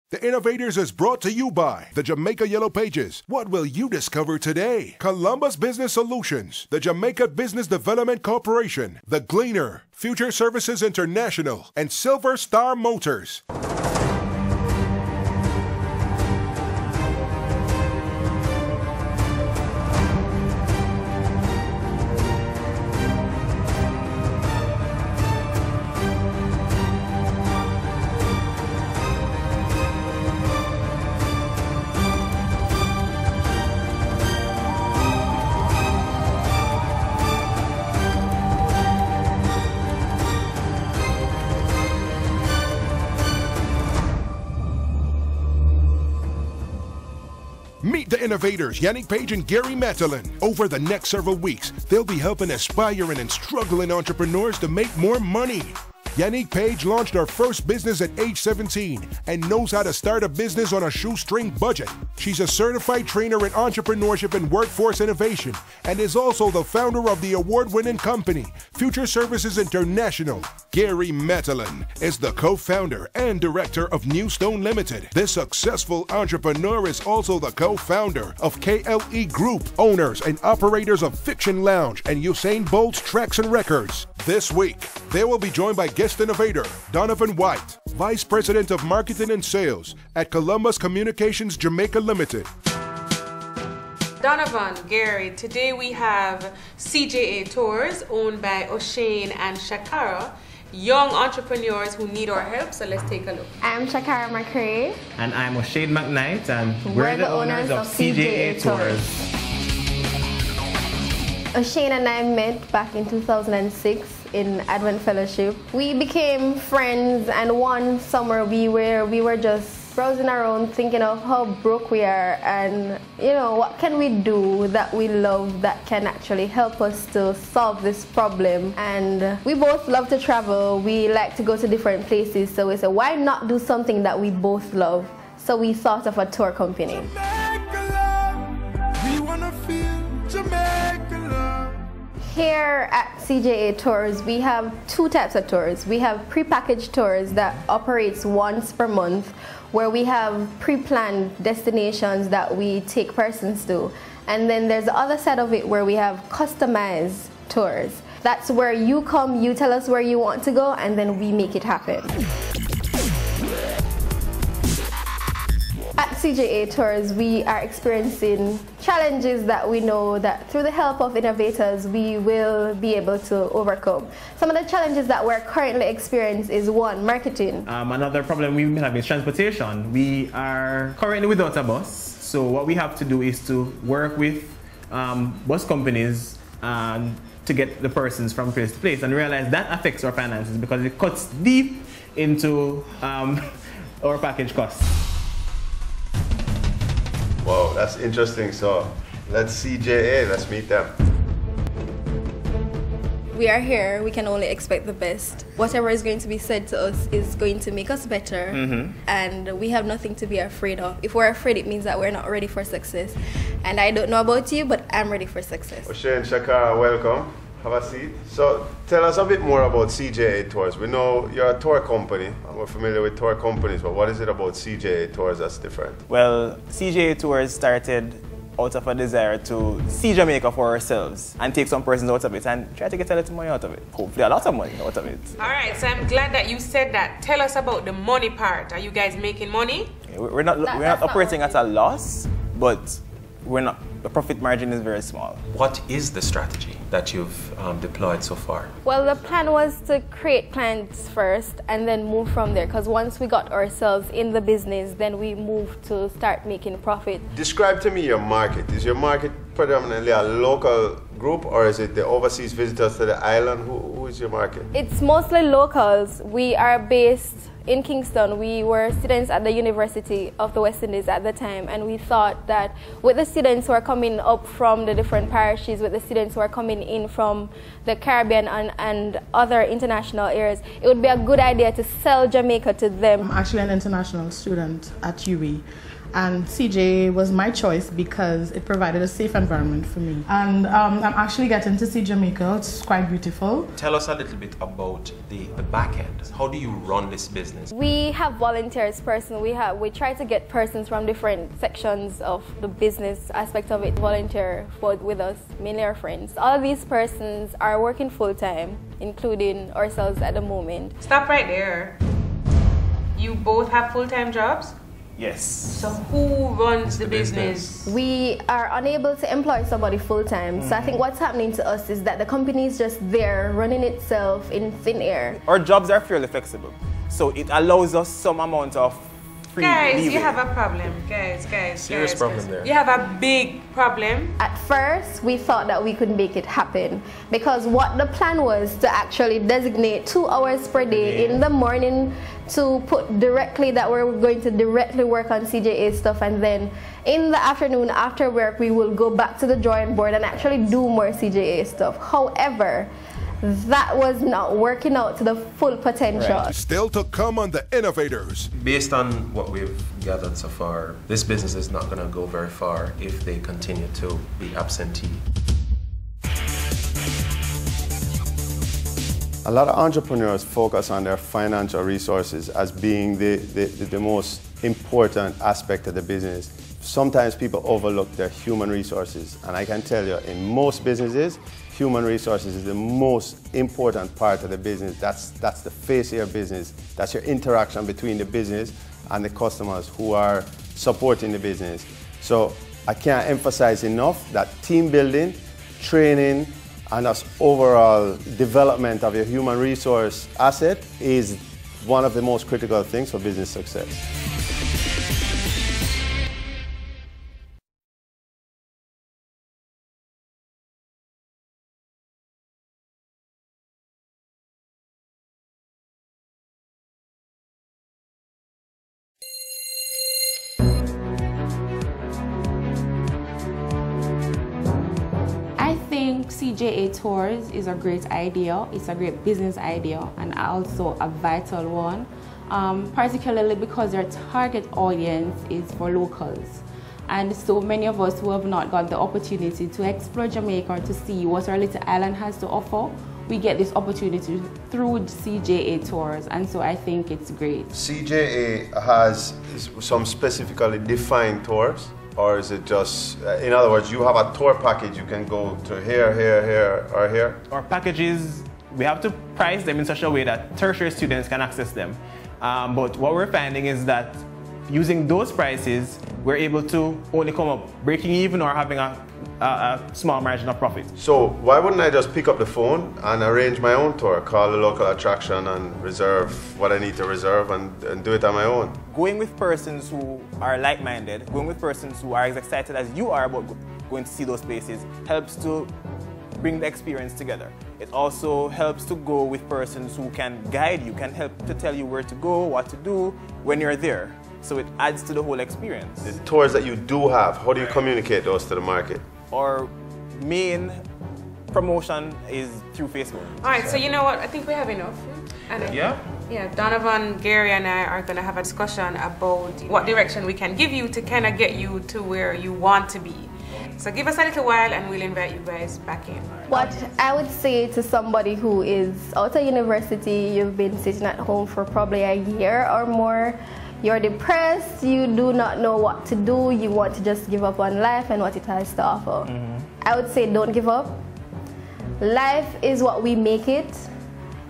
The Innovators is brought to you by the Jamaica Yellow Pages. What will you discover today? Columbus Business Solutions, the Jamaica Business Development Corporation, The Gleaner, Future Services International, and Silver Star Motors. Meet the Innovators, Yannick Page and Gary Matalin. Over the next several weeks, they'll be helping aspiring and struggling entrepreneurs to make more money. Yannick Page launched her first business at age 17 and knows how to start a business on a shoestring budget. She's a certified trainer in entrepreneurship and workforce innovation and is also the founder of the award-winning company, Future Services International. Gary Matalin is the co-founder and director of Newstone Limited. This successful entrepreneur is also the co-founder of KLE Group, owners and operators of Fiction Lounge and Usain Bolt's Tracks and Records. This week, they will be joined by guest innovator Donovan White, Vice President of Marketing and Sales at Columbus Communications Jamaica Limited. Donovan, Gary, today we have CJA Tours, owned by O'Shane and Shakara, young entrepreneurs who need our help, so let's take a look. I'm Shakara McCray. And I'm O'Shane McKnight, and we're the owners of CJA Tours. O'Shane and I met back in 2006 in Advent Fellowship. We became friends, and one summer we were just browsing around thinking of how broke we are and what can we do that we love that can actually help us to solve this problem. And we both love to travel, we like to go to different places, so we said why not do something that we both love. So we thought of a tour company. Jamaica, we wanna feel Jamaica. Here at CJA Tours, we have two types of tours. We have prepackaged tours that operates once per month, where we have pre-planned destinations that we take persons to. And then there's the other side of it where we have customized tours. That's where you come, you tell us where you want to go, and then we make it happen. At CJA Tours, we are experiencing challenges that we know that through the help of innovators, we will be able to overcome. Some of the challenges that we're currently experiencing is one, marketing. Another problem we have is transportation. We are currently without a bus, so what we have to do is to work with bus companies to get the persons from place to place, and realize that affects our finances because it cuts deep into our package costs. Wow, that's interesting. So let's CJA, let's meet them. We are here, we can only expect the best. Whatever is going to be said to us is going to make us better, and we have nothing to be afraid of. If we're afraid, it means that we're not ready for success. And I don't know about you, but I'm ready for success. O'Shane, Shakara, welcome. Have a seat. So tell us a bit more about CJA Tours. We know you're a tour company, and we're familiar with tour companies, but what is it about CJA Tours that's different? Well, CJA Tours started out of a desire to see Jamaica for ourselves and take some persons out of it and try to get a little money out of it. Hopefully a lot of money out of it. All right, so I'm glad that you said that. Tell us about the money part. Are you guys making money? We're not operating at a loss, but the profit margin is very small. What is the strategy that you've deployed so far? Well, the plan was to create clients first and then move from there, because once we got ourselves in the business, then we moved to start making profit. Describe to me your market. Is your market predominantly a local group, or is it the overseas visitors to the island? Who is your market? It's mostly locals. We are based in Kingston. We were students at the University of the West Indies at the time, and we thought that with the students who are coming up from the different parishes, with the students who are coming in from the Caribbean and other international areas, it would be a good idea to sell Jamaica to them. I'm actually an international student at UWI, And CJA was my choice because it provided a safe environment for me. And I'm actually getting to see Jamaica. It's quite beautiful. Tell us a little bit about the back end. How do you run this business? We have volunteers person. We try to get persons from different sections of the business aspect of it volunteer with us, mainly our friends. All of these persons are working full-time, including ourselves at the moment. Stop right there. You both have full-time jobs? Yes. So who runs the business? We are unable to employ somebody full-time. So I think what's happening to us is that the company is just there running itself in thin air. Our jobs are fairly flexible, so it allows us some amount of free Guys, leeway. you have a problem. Guys. Serious problem there. You have a big problem. At first, we thought that we could make it happen because what the plan was to actually designate 2 hours per day in the morning to put directly that we're going to directly work on CJA stuff, and then in the afternoon after work we will go back to the drawing board and actually do more CJA stuff. However, that was not working out to the full potential. Right. Still to come on the Innovators. Based on what we've gathered so far, this business is not going to go very far if they continue to be absentee. A lot of entrepreneurs focus on their financial resources as being the most important aspect of the business. Sometimes people overlook their human resources, and I can tell you, in most businesses, human resources is the most important part of the business. That's the face of your business. That's your interaction between the business and the customers who are supporting the business. So I can't emphasize enough that team building, training, and thus overall development of your human resource asset is one of the most critical things for business success. CJA Tours is a great idea. It's a great business idea and also a vital one, particularly because their target audience is for locals. And so many of us who have not got the opportunity to explore Jamaica or to see what our little island has to offer, we get this opportunity through CJA Tours, and so I think it's great. CJA has some specifically defined tours? Or is it just, in other words, you have a tour package, you can go to here, here, here, or here? Our packages, we have to price them in such a way that tertiary students can access them. But what we're finding is that using those prices, we're able to only come up breaking even or having a small margin of profit. So why wouldn't I just pick up the phone and arrange my own tour, call the local attraction and reserve what I need to reserve and do it on my own? Going with persons who are like-minded, going with persons who are as excited as you are about going to see those places helps to bring the experience together. It also helps to go with persons who can guide you, can help to tell you where to go, what to do when you're there. So it adds to the whole experience. The tours that you do have, how do you communicate those to the market? Our main promotion is through Facebook. All right, so you know what? I think we have enough. And Yeah? Yeah, Donovan, Gary, and I are going to have a discussion about what direction we can give you to kind of get you to where you want to be. So give us a little while and we'll invite you guys back in. What I would say to somebody who is out of university, you've been sitting at home for probably a year or more, you're depressed, you do not know what to do, you want to just give up on life and what it has to offer. I would say don't give up. Life is what we make it.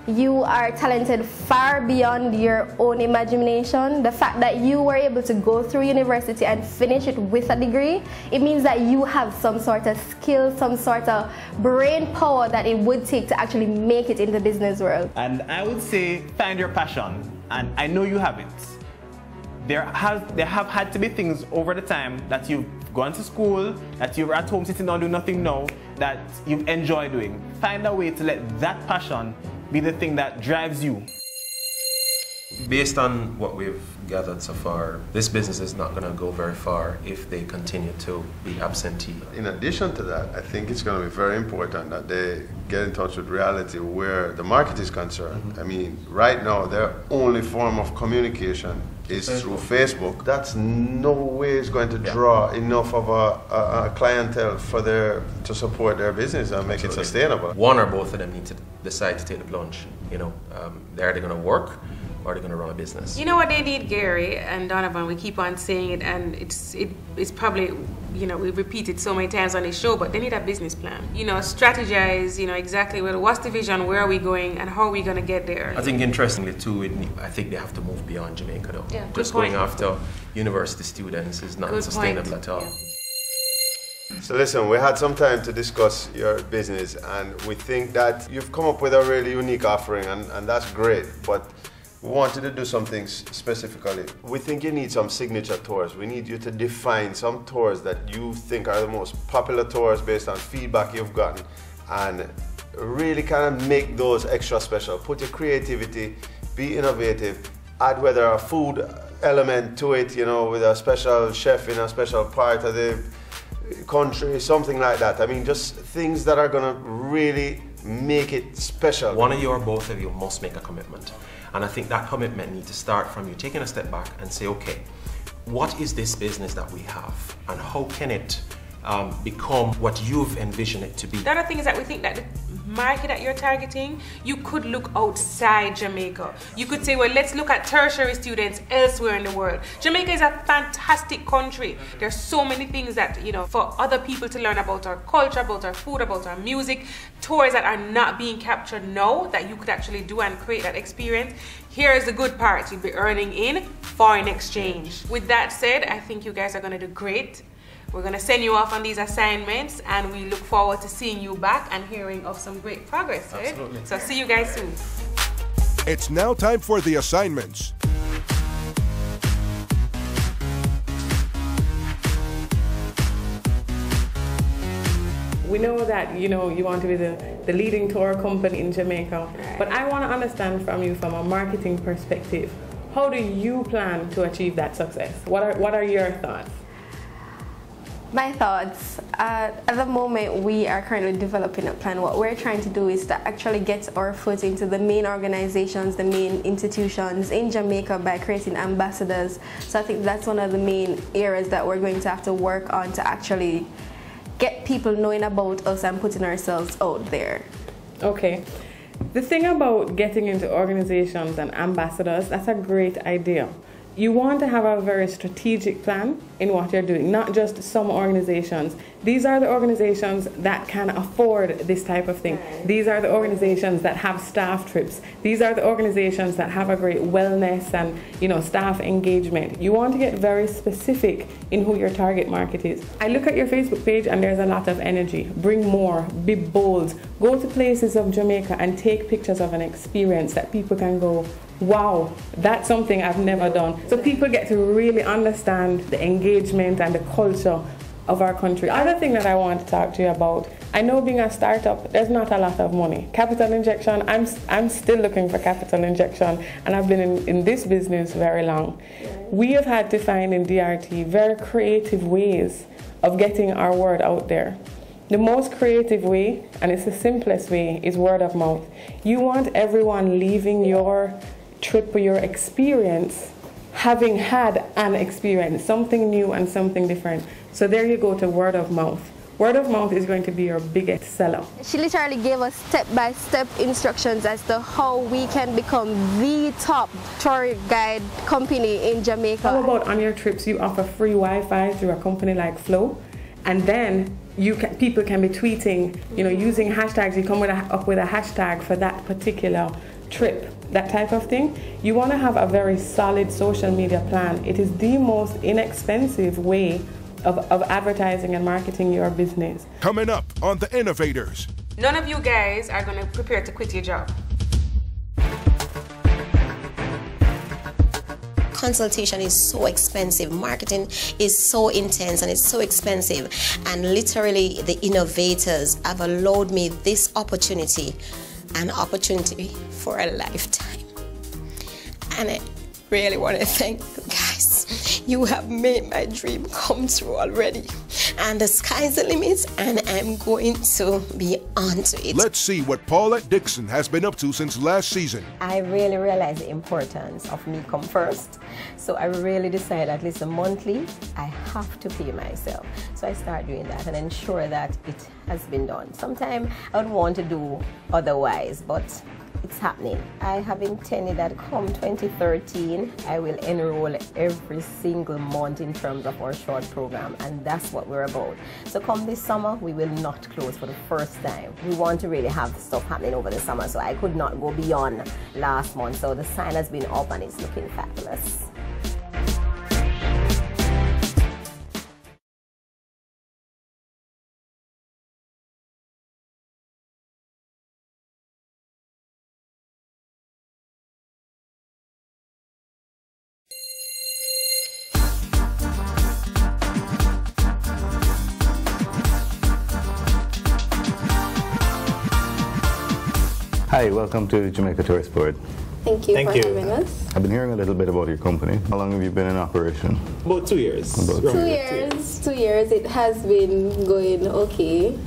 You are talented far beyond your own imagination. The fact that you were able to go through university and finish it with a degree, it means that you have some sort of skill, some sort of brain power that it would take to actually make it in the business world. And I would say find your passion, and I know you have it. There have had to be things over the time that you've gone to school, that you're at home sitting down doing nothing now, that you enjoy doing. Find a way to let that passion be the thing that drives you. Based on what we've gathered so far, this business is not going to go very far if they continue to be absentee. In addition to that, I think it's going to be very important that they get in touch with reality where the market is concerned. I mean, right now, their only form of communication is through Facebook. That's no way is going to draw enough of a clientele for to support their business and make it sustainable. One or both of them need to decide to take the plunge. You know, they're either going to work or they're going to run a business. You know what they need, Gary and Donovan? We keep on saying it, and it's probably, you know, we repeat it so many times on this show, but they need a business plan. You know, strategize, you know, exactly what's the vision, where are we going, and how are we going to get there. I think interestingly too, I think they have to move beyond Jamaica though. Yeah, just going after university students is not sustainable at all. Yeah. So listen, we had some time to discuss your business, and we think that you've come up with a really unique offering, and that's great, but we wanted to do something specifically. We think you need some signature tours. We need you to define some tours that you think are the most popular tours based on feedback you've gotten, and really kind of make those extra special. Put your creativity, be innovative, add whether a food element to it, you know, with a special chef in a special part of the country, something like that. I mean, just things that are gonna really make it special. One of you or both of you must make a commitment. And I think that commitment needs to start from you taking a step back and say, okay, what is this business that we have and how can it become what you've envisioned it to be? The other thing is that we think that the market that you're targeting, you could look outside Jamaica. You could say, well, let's look at tertiary students elsewhere in the world. Jamaica is a fantastic country. There's so many things that, you know, for other people to learn about our culture, about our food, about our music, tours that are not being captured now that you could actually do and create that experience. Here is the good part, you'll be earning in foreign exchange. With that said, I think you guys are gonna do great. We're going to send you off on these assignments, and we look forward to seeing you back and hearing of some great progress, right? Absolutely. So see you guys soon. It's now time for the assignments. We know that, you know, you want to be the leading tour company in Jamaica, but I want to understand from you from a marketing perspective, how do you plan to achieve that success? What are your thoughts? My thoughts, at the moment we are currently developing a plan. What we're trying to do is to actually get our foot into the main organizations, the main institutions in Jamaica by creating ambassadors. So I think that's one of the main areas that we're going to have to work on to actually get people knowing about us and putting ourselves out there. Okay. The thing about getting into organizations and ambassadors, that's a great idea. You want to have a very strategic plan in what you're doing, not just some organizations. These are the organizations that can afford this type of thing. These are the organizations that have staff trips. These are the organizations that have a great wellness and, you know, staff engagement. You want to get very specific in who your target market is. I look at your Facebook page and there's a lot of energy. Bring more, be bold, go to places of Jamaica and take pictures of an experience that people can go, wow, that's something I've never done. So people get to really understand the engagement and the culture of our country. Other thing that I want to talk to you about, I know being a startup, there's not a lot of money. Capital injection, I'm still looking for capital injection, and I've been in this business very long. We have had to find in DRT very creative ways of getting our word out there. The most creative way, and it's the simplest way, is word of mouth. You want everyone leaving your trip or your experience having had an experience, something new and something different. So there you go to word of mouth. Word of mouth is going to be your biggest seller. She literally gave us step-by-step instructions as to how we can become the top tour guide company in Jamaica. How about on your trips you offer free Wi-Fi through a company like Flow, and then people can be tweeting, you know, using hashtags. You come up with a hashtag for that particular trip, that type of thing. You want to have a very solid social media plan. It is the most inexpensive way of advertising and marketing your business. Coming up on The Innovators. None of you guys are going to prepare to quit your job. Consultation is so expensive, marketing is so intense and it's so expensive, and literally the Innovators have allowed me this opportunity, an opportunity for a lifetime. And I really want to thank you guys. You have made my dream come true already. And the sky's the limit, and I'm going to be onto it. Let's see what Paulette Dixon has been up to since last season. I really realized the importance of me come first. So I really decided at least a monthly, I have to pay myself. So I start doing that and ensure that it has been done. Sometimes I would want to do otherwise, but it's happening. I have intended that come 2013, I will enroll every single month in terms of our short program, and that's what we're about. So come this summer, we will not close for the first time. We want to really have stuff happening over the summer, so I could not go beyond last month. So the sign has been up and it's looking fabulous. Hi, welcome to Jamaica Tours Board. Thank you for having us. I've been hearing a little bit about your company. How long have you been in operation? About 2 years. About 2 years. 2 years. It has been going okay.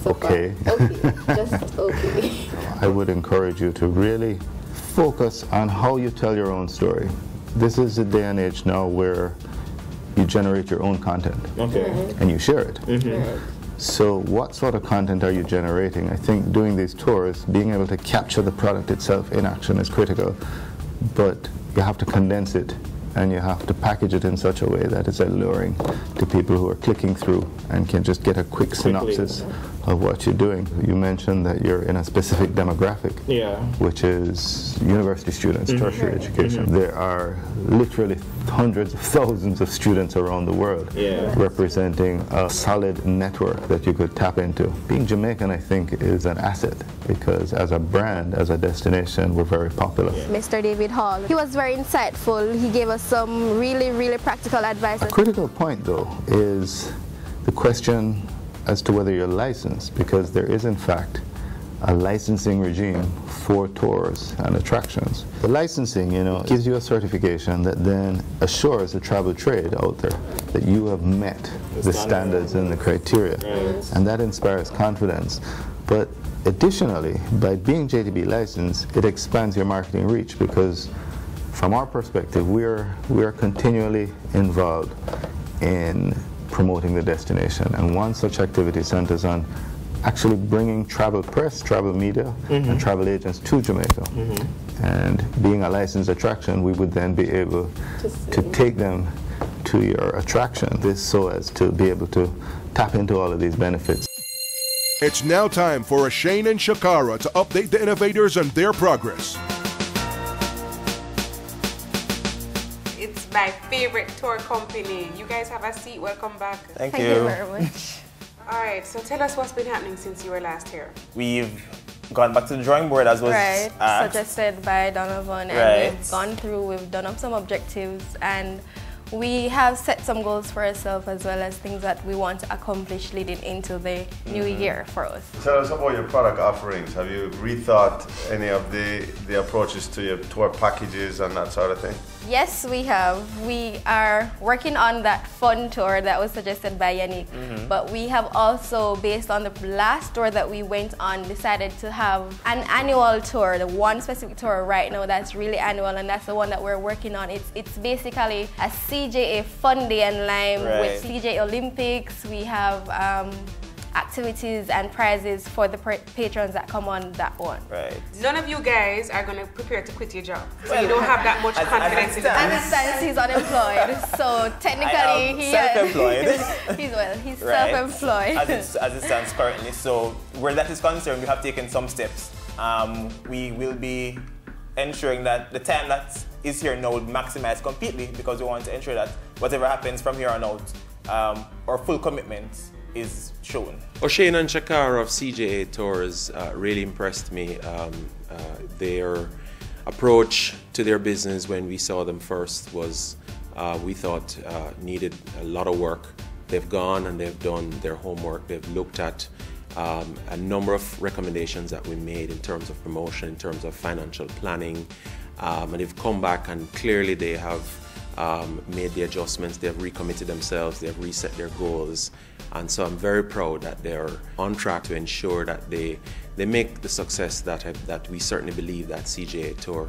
So okay. Far. Okay. Just okay. I would encourage you to really focus on how you tell your own story. This is a day and age now where you generate your own content. Okay. And you share it. Right. So what sort of content are you generating? I think doing these tours, being able to capture the product itself in action is critical, but you have to condense it and you have to package it in such a way that it's alluring to people who are clicking through and can just get a quick synopsis of what you're doing. You mentioned that you're in a specific demographic, which is university students, tertiary education. There are literally hundreds of thousands of students around the world representing a solid network that you could tap into. Being Jamaican, I think, is an asset because as a brand, as a destination, we're very popular. Mr. David Hall, he was very insightful. He gave us some really, really practical advice. A critical point, though, is the question as to whether you're licensed, because there is, in fact, a licensing regime for tours and attractions. The licensing, gives you a certification that then assures the travel trade out there that you have met the standards and the criteria, and that inspires confidence. But additionally, by being JTB licensed, it expands your marketing reach because from our perspective, we are continually involved in promoting the destination, and one such activity centers on actually bringing travel press, travel media, and travel agents to Jamaica. And being a licensed attraction, we would then be able to take them to your attraction, this so as to be able to tap into all of these benefits. It's now time for Shane and Shakara to update the innovators on their progress. It's my favorite tour company. You guys have a seat. Welcome back. Thank you. Thank you very much. All right, so tell us what's been happening since you were last here. We've gone back to the drawing board as was asked. Suggested by Donovan, and we've gone through, we've done up some objectives, and we have set some goals for ourselves as well as things that we want to accomplish leading into the new year for us. Tell us about your product offerings. Have you rethought any of the approaches to your tour packages and that sort of thing? Yes, we have. We are working on that fun tour that was suggested by Yannick, but we have also, based on the last tour that we went on, decided to have an annual tour, the one specific tour right now that's really annual, and that's the one that we're working on. It's basically a CJA Fun Day and Lime with CJA Olympics. We have activities and prizes for the patrons that come on that one. None of you guys are going to prepare to quit your job, so you don't have that much confidence in it. As it stands, he's unemployed, so technically he self-employed. he's self-employed. As it stands currently. So where that is concerned, we have taken some steps. We will be ensuring that the time that is here now will be maximized completely, because we want to ensure that whatever happens from here on out, our full commitment is shown. Shane and Shakara of CJA Tours really impressed me. Their approach to their business when we saw them first was, we thought, needed a lot of work. They've gone and they've done their homework. They've looked at a number of recommendations that we made in terms of promotion, in terms of financial planning, and they've come back and clearly they have made the adjustments, they have recommitted themselves, they have reset their goals, and so I'm very proud that they're on track to ensure that they make the success that we certainly believe that CJA Tour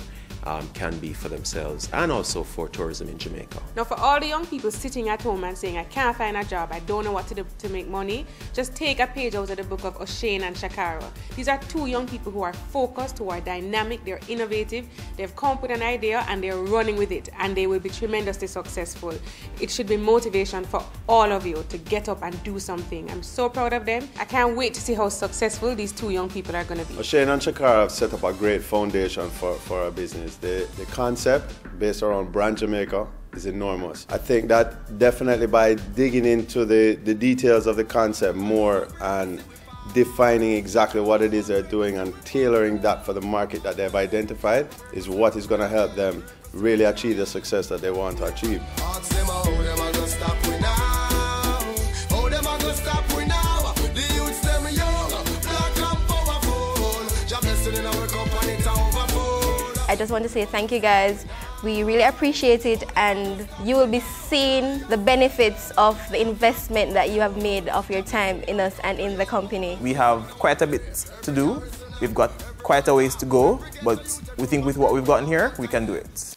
can be for themselves and also for tourism in Jamaica. Now for all the young people sitting at home and saying, I can't find a job, I don't know what to do to make money, just take a page out of the book of O'Shane and Shakara. These are two young people who are focused, who are dynamic, they're innovative, they've come up with an idea and they're running with it, and they will be tremendously successful. It should be motivation for all of you to get up and do something. I'm so proud of them. I can't wait to see how successful these two young people are going to be. O'Shane and Shakara have set up a great foundation for our business. The concept based around Brand Jamaica is enormous. I think that definitely by digging into the details of the concept more and defining exactly what it is they're doing and tailoring that for the market that they've identified is what is going to help them really achieve the success that they want to achieve. I just want to say thank you guys. We really appreciate it, and you will be seeing the benefits of the investment that you have made of your time in us and in the company. We have quite a bit to do. We've got quite a ways to go, but we think with what we've gotten here, we can do it.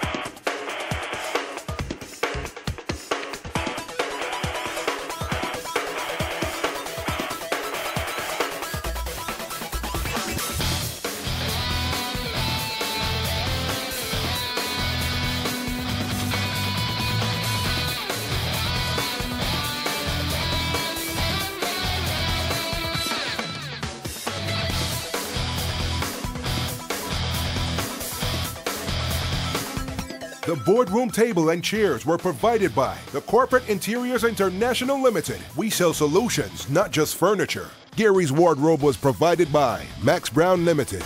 The boardroom table and chairs were provided by the Corporate Interiors International Limited. We sell solutions, not just furniture. Gary's wardrobe was provided by Max Brown Limited.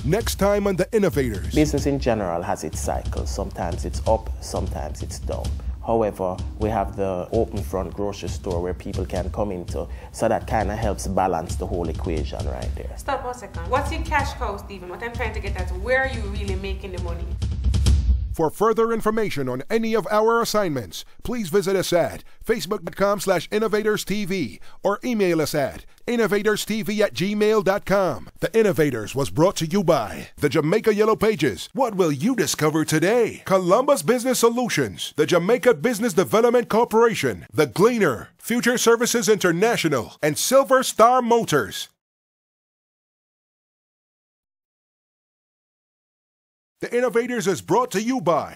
Next time on The Innovators. Business in general has its cycles. Sometimes it's up, sometimes it's down. However, we have the open front grocery store where people can come into, so that kind of helps balance the whole equation right there. Stop a second. What's your cash cow, Stephen? What I'm trying to get at, where are you really making the money? For further information on any of our assignments, please visit us at facebook.com/innovatorstv or email us at innovatorstv@gmail.com. The Innovators was brought to you by the Jamaica Yellow Pages. What will you discover today? Columbus Business Solutions, the Jamaica Business Development Corporation, the Gleaner, Future Services International, and Silver Star Motors. The Innovators is brought to you by